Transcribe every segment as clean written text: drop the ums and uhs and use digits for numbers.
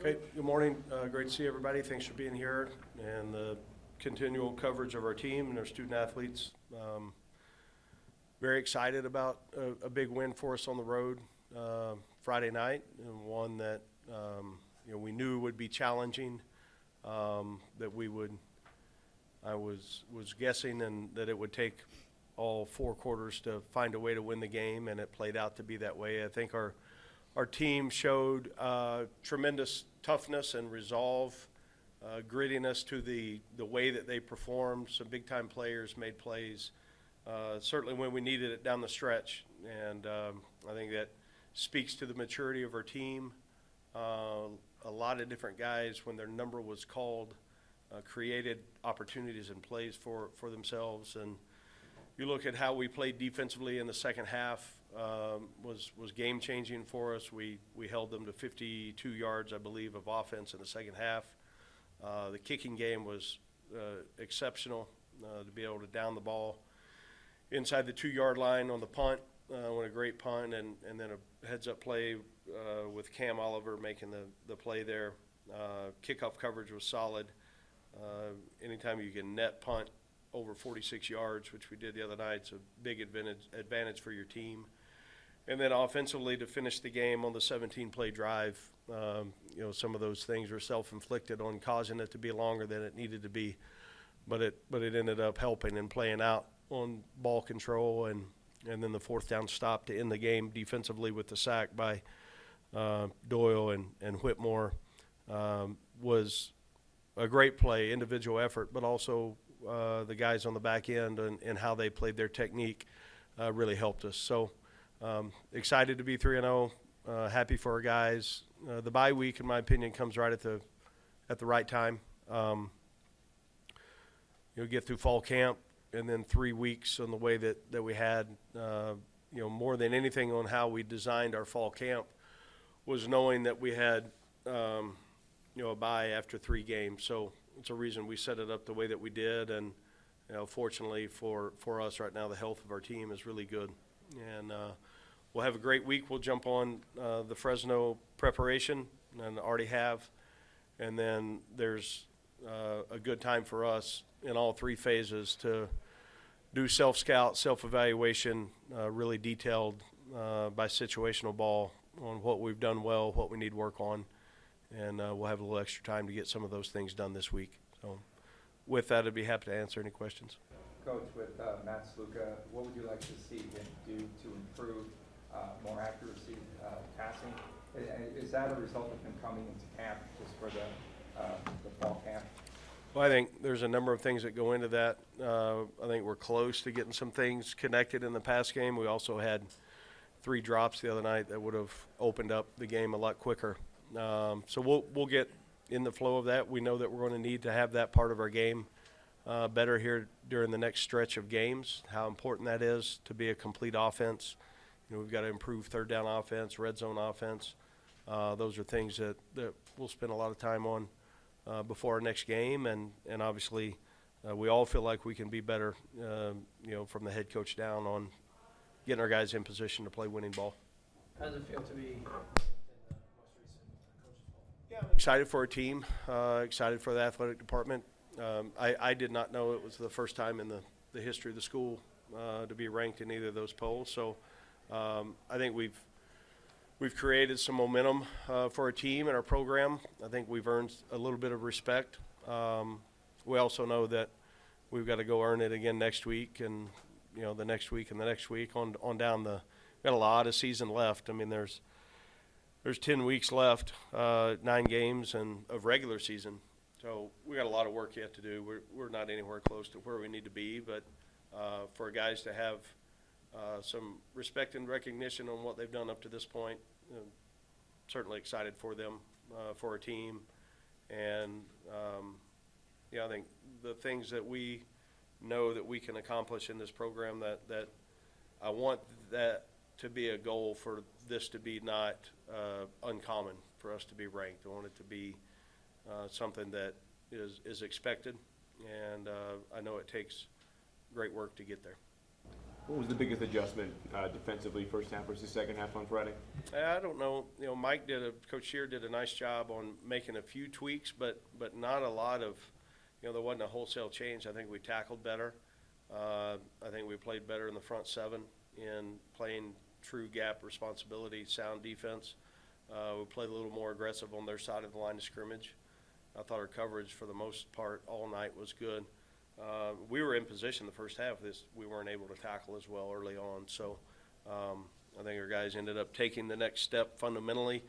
Okay, good morning. Great to see everybody. Thanks for being here and the continual coverage of our team and our student athletes. Very excited about a big win for us on the road Friday night, and one that we knew would be challenging. That we would, I was guessing, and that it would take all 4 quarters to find a way to win the game, and it played out to be that way. I think our team showed tremendous toughness and resolve, grittiness to the way that they performed. Some big-time players made plays, certainly when we needed it down the stretch. And I think that speaks to the maturity of our team. A lot of different guys, when their number was called, created opportunities and plays for themselves. And you look at how we played defensively in the second half, was game-changing for us. We held them to 52 yards, I believe, of offense in the second half. The kicking game was exceptional, to be able to down the ball inside the 2-yard line on the punt, on a great punt, and then a heads-up play with Cam Oliver making the play there. Kickoff coverage was solid. Anytime you can net punt over 46 yards, which we did the other night, it's a big advantage for your team. And then offensively, to finish the game on the 17-play drive, some of those things were self-inflicted on causing it to be longer than it needed to be, but it ended up helping and playing out on ball control, and then the 4th down stop to end the game defensively with the sack by Doyle and Whitmore was a great play, individual effort, but also the guys on the back end and how they played their technique really helped us. So excited to be 3-0, happy for our guys. The bye week, in my opinion, comes right at the right time. Get through fall camp, and then 3 weeks on the way that we had. More than anything on how we designed our fall camp was knowing that we had a bye after 3 games. So it's a reason we set it up the way that we did, and fortunately for us right now, the health of our team is really good, and we'll have a great week. We'll jump on the Fresno preparation, and already have, and then there's a good time for us in all 3 phases to do self-scout, self-evaluation, really detailed by situational ball on what we've done well, what we need work on, and we'll have a little extra time to get some of those things done this week. So with that, I'd be happy to answer any questions. Coach, with Matt Sluka, what would you like to see him do to improve more accuracy passing? Is that a result of him coming into camp just for the fall camp? Well, I think there's a number of things that go into that. I think we're close to getting some things connected in the pass game. We also had 3 drops the other night that would have opened up the game a lot quicker. So we'll get in the flow of that. We know that we're going to need to have that part of our game better here during the next stretch of games, how important that is to be a complete offense. We've got to improve 3rd down offense, red zone offense. Those are things that we'll spend a lot of time on before our next game, and obviously we all feel like we can be better, from the head coach down on getting our guys in position to play winning ball. How does it feel to be in the most recent coaches poll? Yeah, I'm excited for our team, excited for the athletic department. I did not know it was the first time in the history of the school to be ranked in either of those polls. So I think we've created some momentum for our team and our program. I think we've earned a little bit of respect. We also know that we've got to go earn it again next week, and the next week and the next week on down the. We've got a lot of season left. I mean, there's 10 weeks left, 9 games and of regular season. So we got a lot of work yet to do. We're not anywhere close to where we need to be, but for guys to have some respect and recognition on what they've done up to this point, certainly excited for them, for our team, and I think the things that we know that we can accomplish in this program, that I want that to be a goal for this to be not uncommon for us to be ranked. I want it to be something that is expected, and I know it takes great work to get there. What was the biggest adjustment defensively, first half versus second half on Friday? I don't know. You know, Coach Shear did a nice job on making a few tweaks, but not a lot of, you know, there wasn't a wholesale change. I think we tackled better. I think we played better in the front seven in playing true gap responsibility, sound defense. We played a little more aggressive on their side of the line of scrimmage. I thought our coverage for the most part all night was good. We were in position the first half. We weren't able to tackle as well early on. So I think our guys ended up taking the next step fundamentally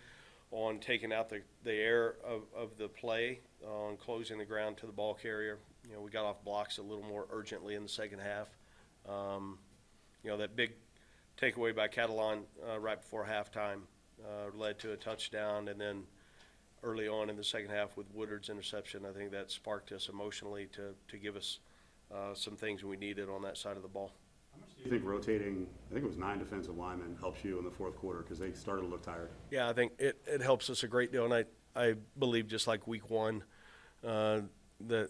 on taking out the air of the play, on closing the ground to the ball carrier. You know, we got off blocks a little more urgently in the second half. You know, that big takeaway by Catalan right before halftime led to a touchdown, and then early on in the second half with Woodard's interception, I think that sparked us emotionally to give us some things we needed on that side of the ball. How much do you think rotating, I think it was 9 defensive linemen, helps you in the fourth quarter because they started to look tired? Yeah, I think it helps us a great deal, and I believe just like week one that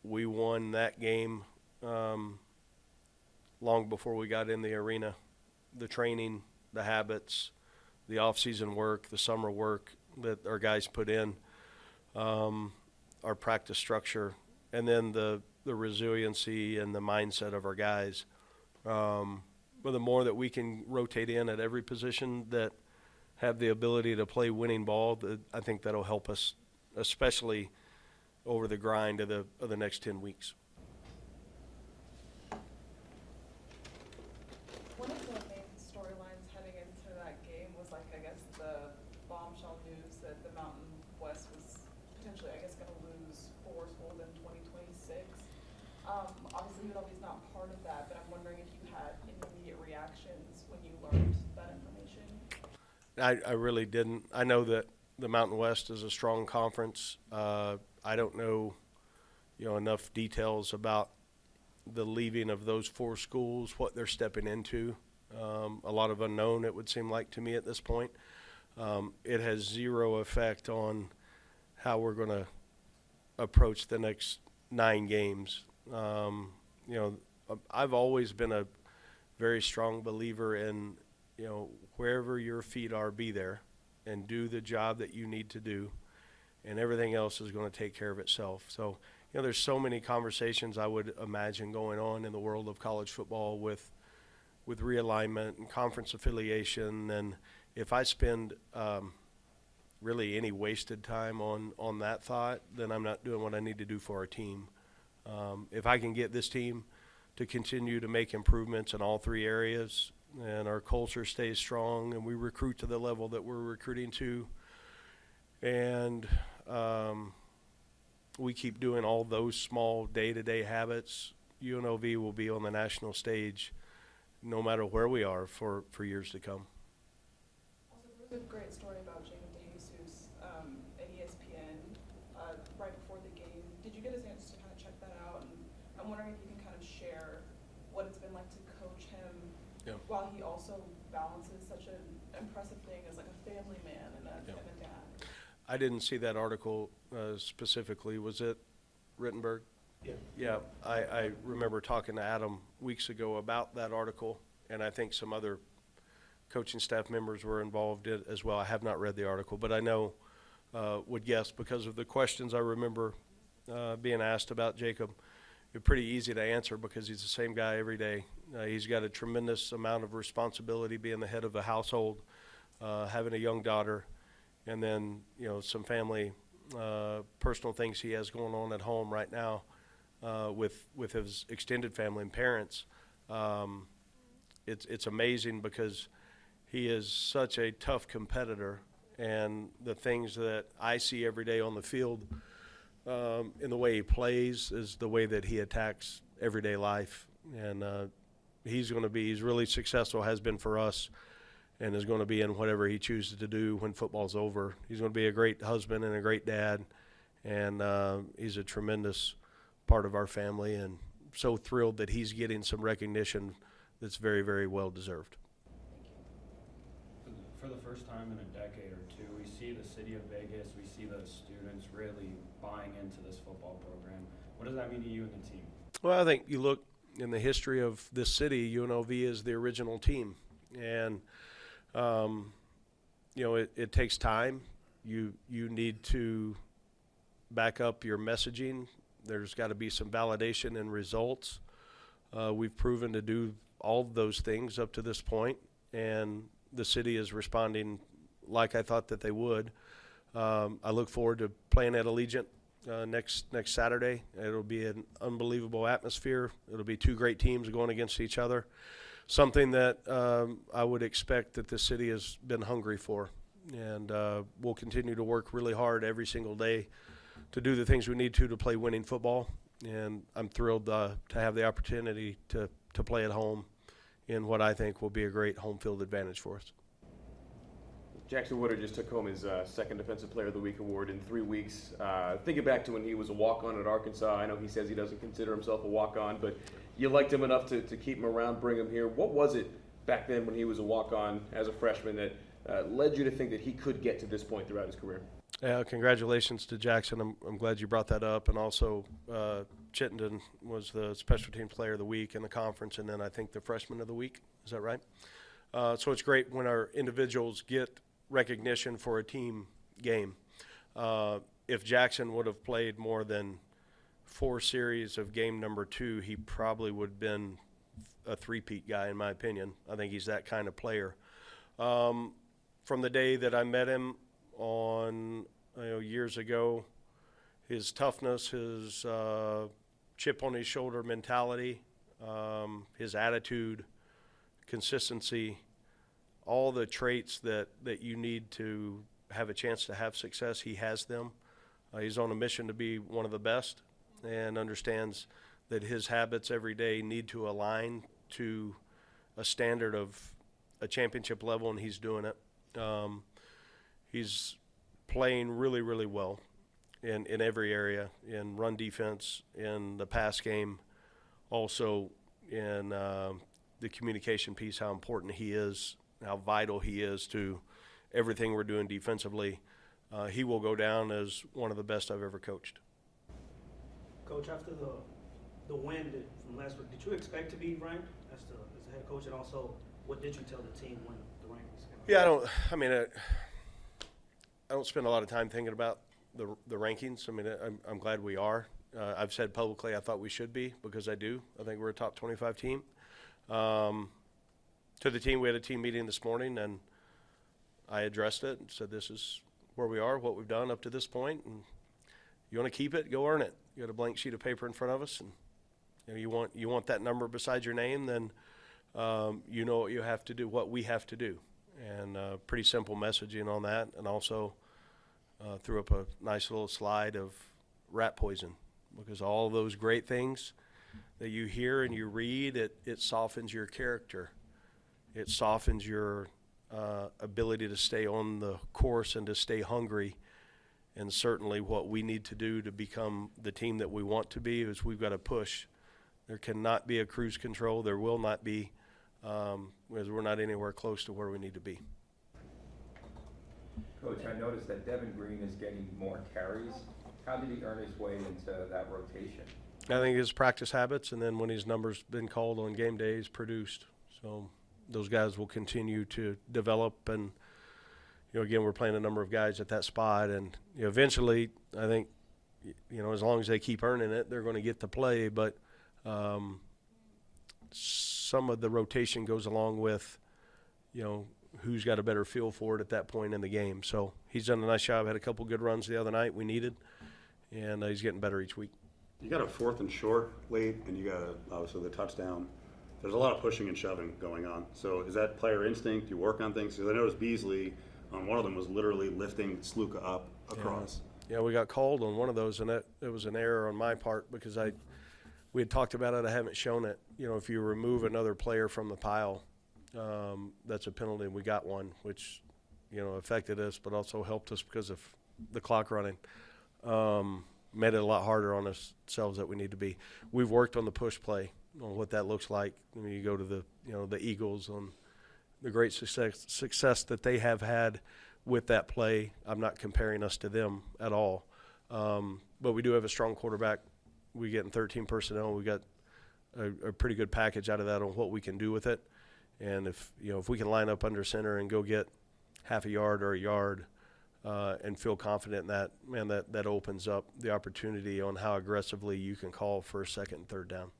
we won that game long before we got in the arena. The training, the habits, the off-season work, the summer work that our guys put in, our practice structure, and then the resiliency and the mindset of our guys. But the more that we can rotate in at every position that have the ability to play winning ball, I think that'll help us, especially over the grind of the next 10 weeks. One of the main storylines heading into that game was, like, I guess the bombshell news that the Mountain West was potentially, I guess, going to lose Forest Gold in 2026. Obviously, UNLV is not part of that, but I'm wondering if you had immediate reactions when you learned that information. I really didn't. I know that the Mountain West is a strong conference. I don't know, enough details about the leaving of those 4 schools, what they're stepping into. A lot of unknown, it would seem like to me at this point. It has zero effect on how we're going to approach the next 9 games. I've always been a very strong believer in, wherever your feet are, be there and do the job that you need to do, and everything else is going to take care of itself. So, there's so many conversations I would imagine going on in the world of college football with realignment and conference affiliation. And if I spend really any wasted time on that thought, then I'm not doing what I need to do for our team. If I can get this team to continue to make improvements in all 3 areas, and our culture stays strong, and we recruit to the level that we're recruiting to, and we keep doing all those small day-to-day habits, UNLV will be on the national stage no matter where we are for years to come. Also, there was a great story about Jacob DeJesus at ESPN right before the game. Did you get a chance to kind of check that out? And I'm wondering if you can kind of share what it's been like to coach him while he also balances such an impressive thing as like a family man and a dad. I didn't see that article specifically. Was it Rittenberg? Yeah. Yeah, I remember talking to Adam weeks ago about that article, and I think some other coaching staff members were involved in it as well. I have not read the article, but I know, would guess because of the questions I remember being asked about Jacob. It's pretty easy to answer because he's the same guy every day. He's got a tremendous amount of responsibility being the head of a household, having a young daughter, and then, some family, personal things he has going on at home right now with his extended family and parents. It's amazing because he is such a tough competitor, and the things that I see every day on the field in the way he plays is the way that he attacks everyday life. And he's really successful, has been for us, and is going to be in whatever he chooses to do when football's over. He's going to be a great husband and a great dad, and he's a tremendous part of our family, and so thrilled that he's getting some recognition that's very, very well deserved. For the first time in a decade or two, we see the city of Vegas, we see those students really buying into this football program. What does that mean to you and the team? Well, I think you look in the history of this city, UNLV is the original team. And, it takes time. You need to back up your messaging. There's got to be some validation and results. We've proven to do all of those things up to this point, and the city is responding like I thought that they would. I look forward to playing at Allegiant next Saturday. It'll be an unbelievable atmosphere. It'll be two great teams going against each other, something that I would expect that the city has been hungry for. And we'll continue to work really hard every single day to do the things we need to play winning football. And I'm thrilled to have the opportunity to play at home in what I think will be a great home field advantage for us. Jackson Woodard just took home his second Defensive Player of the Week award in 3 weeks. Thinking back to when he was a walk-on at Arkansas, I know he says he doesn't consider himself a walk-on, but you liked him enough to keep him around, bring him here. What was it back then when he was a walk-on as a freshman that led you to think that he could get to this point throughout his career? Congratulations to Jackson. I'm glad you brought that up. And also, Chittenden was the Special Teams Player of the Week in the conference, and then I think the Freshman of the Week. Is that right? So it's great when our individuals get recognition for a team game. If Jackson would have played more than 4 series of game number 2, he probably would have been a three-peat guy, in my opinion. I think he's that kind of player. From the day that I met him years ago, his toughness, his chip on his shoulder mentality, his attitude, consistency, all the traits that you need to have a chance to have success, he has them. He's on a mission to be one of the best and understands that his habits every day need to align to a standard of a championship level, and he's doing it. He's playing really, really well in every area, in run defense, in the pass game, also in the communication piece, how important he is, how vital he is to everything we're doing defensively. He will go down as one of the best I've ever coached. Coach, after the win from last week, did you expect to be ranked as the head coach? And also, what did you tell the team when the rankings came out? Yeah, I don't spend a lot of time thinking about the rankings. I'm glad we are. I've said publicly I thought we should be, because I do. I think we're a top 25 team. To the team, we had a team meeting this morning, and I addressed it and said, this is where we are, what we've done up to this point, and you want to keep it, go earn it. You got a blank sheet of paper in front of us, and you want that number beside your name, then you know what you have to do, what we have to do. And pretty simple messaging on that, and also threw up a nice little slide of rat poison, because all those great things that you hear and you read, it softens your character. It softens your ability to stay on the course and to stay hungry. And certainly what we need to do to become the team that we want to be is we've got to push. There cannot be a cruise control. There will not be, because we're not anywhere close to where we need to be. Coach, I noticed that Devin Green is getting more carries. How did he earn his way into that rotation? I think his practice habits, and then when his numbers been called on game days, produced. So those guys will continue to develop, and again, we're playing a number of guys at that spot, and eventually, I think, as long as they keep earning it, they're going to get to play. But some of the rotation goes along with, who's got a better feel for it at that point in the game. So he's done a nice job. Had a couple good runs the other night we needed, and he's getting better each week. You got a 4th and short late, and you got obviously the touchdown. There's a lot of pushing and shoving going on. So is that player instinct? Do you work on things? Because I noticed Beasley on one of them was literally lifting Sluka up across. Yeah, we got called on one of those, and it was an error on my part, because we had talked about it. I haven't shown it. If you remove another player from the pile, that's a penalty. We got one, which affected us, but also helped us because of the clock running. Made it a lot harder on ourselves that we need to be. We've worked on the push play, on what that looks like. You go to the Eagles, on the great success that they have had with that play. I'm not comparing us to them at all. But we do have a strong quarterback. We get in 13 personnel. We got a pretty good package out of that on what we can do with it. And if we can line up under center and go get half a yard or a yard and feel confident in that, man, that opens up the opportunity on how aggressively you can call first, second, and third down.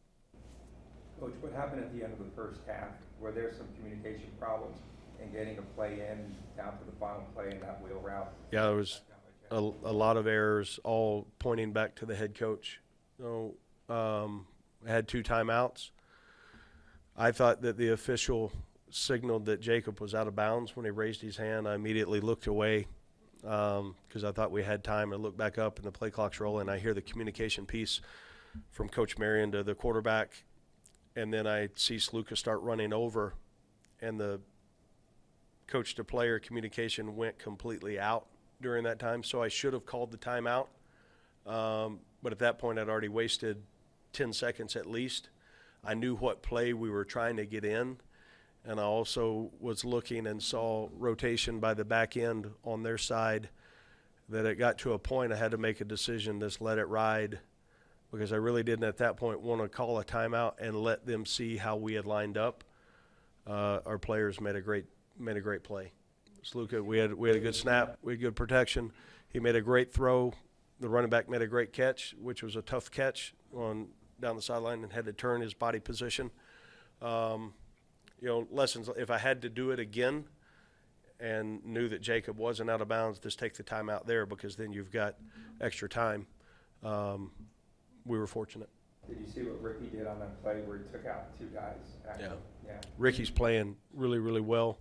Coach, what happened at the end of the first half? Were there some communication problems in getting a play in down to the final play in that wheel route? Yeah, there was a lot of errors, all pointing back to the head coach. So, had 2 timeouts. I thought that the official signaled that Jacob was out of bounds when he raised his hand. I immediately looked away because I thought we had time. I looked back up and the play clock's rolling. I hear the communication piece from Coach Marion to the quarterback, and then I see Sluka start running over, and the coach to player communication went completely out during that time. So I should have called the timeout, but at that point I'd already wasted 10 seconds at least. I knew what play we were trying to get in, and I also was looking and saw rotation by the back end on their side, that it got to a point I had to make a decision, just let it ride, because I really didn't at that point want to call a timeout and let them see how we had lined up. Our players made a great play. Sluka, we had a good snap, we had good protection. He made a great throw. The running back made a great catch, which was a tough catch down the sideline, and had to turn his body position. Lessons, if I had to do it again and knew that Jacob wasn't out of bounds, just take the time out there, because then you've got extra time. We were fortunate. Did you see what Ricky did on that play where he took out 2 guys? Actually? Yeah. Ricky's playing really, really well.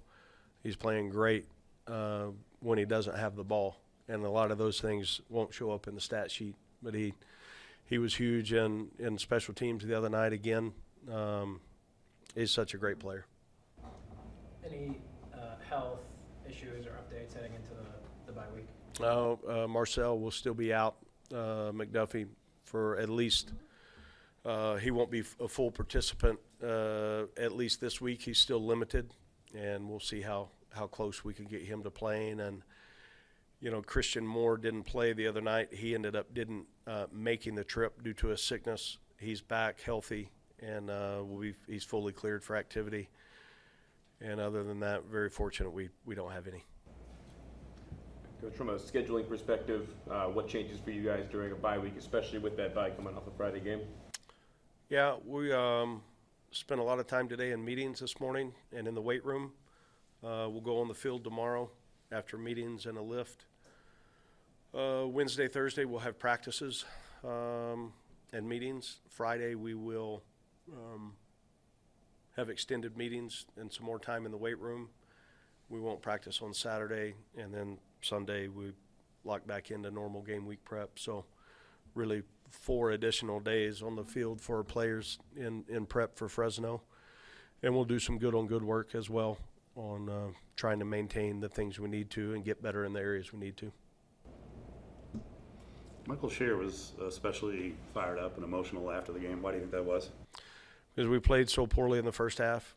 He's playing great when he doesn't have the ball, and a lot of those things won't show up in the stat sheet. But he was huge in special teams the other night again. He's such a great player. Any health issues or updates heading into the bye week? Marcel will still be out. McDuffie for at least he won't be a full participant at least this week. He's still limited, and we'll see how close we can get him to playing. And Christian Moore didn't play the other night. He ended up didn't making the trip due to a sickness. He's back healthy, and he's fully cleared for activity. And other than that, very fortunate we don't have any. Coach, from a scheduling perspective, what changes for you guys during a bye week, especially with that bye coming off the Friday game? Yeah, we spent a lot of time today in meetings this morning and in the weight room. We'll go on the field tomorrow after meetings and a lift. Wednesday, Thursday, we'll have practices and meetings. Friday, we will have extended meetings and some more time in the weight room. We won't practice on Saturday, and then Sunday we lock back into normal game week prep. So really 4 additional days on the field for our players in prep for Fresno. And we'll do some good work as well on trying to maintain the things we need to and get better in the areas we need to. Michael Scheer was especially fired up and emotional after the game. Why do you think that was? Because we played so poorly in the first half,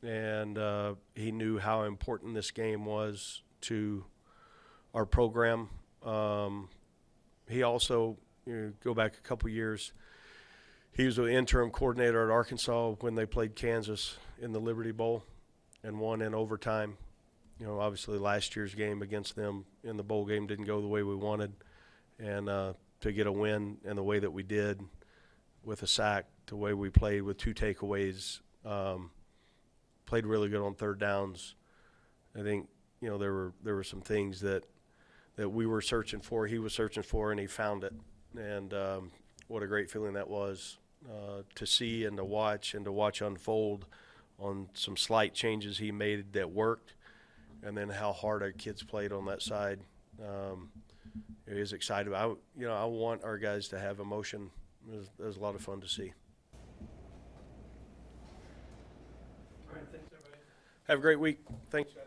and he knew how important this game was to our program. He also, go back a couple years, he was the interim coordinator at Arkansas when they played Kansas in the Liberty Bowl and won in overtime. Obviously last year's game against them in the bowl game didn't go the way we wanted, and to get a win in the way that we did with a sack, the way we played with 2 takeaways, played really good on third downs. I think there were some things that we were searching for, he was searching for, and he found it. And what a great feeling that was to see and to watch unfold on some slight changes he made that worked, and then how hard our kids played on that side. He was excited. I want our guys to have emotion. It was a lot of fun to see. All right, thanks, everybody. Have a great week. Thanks, guys.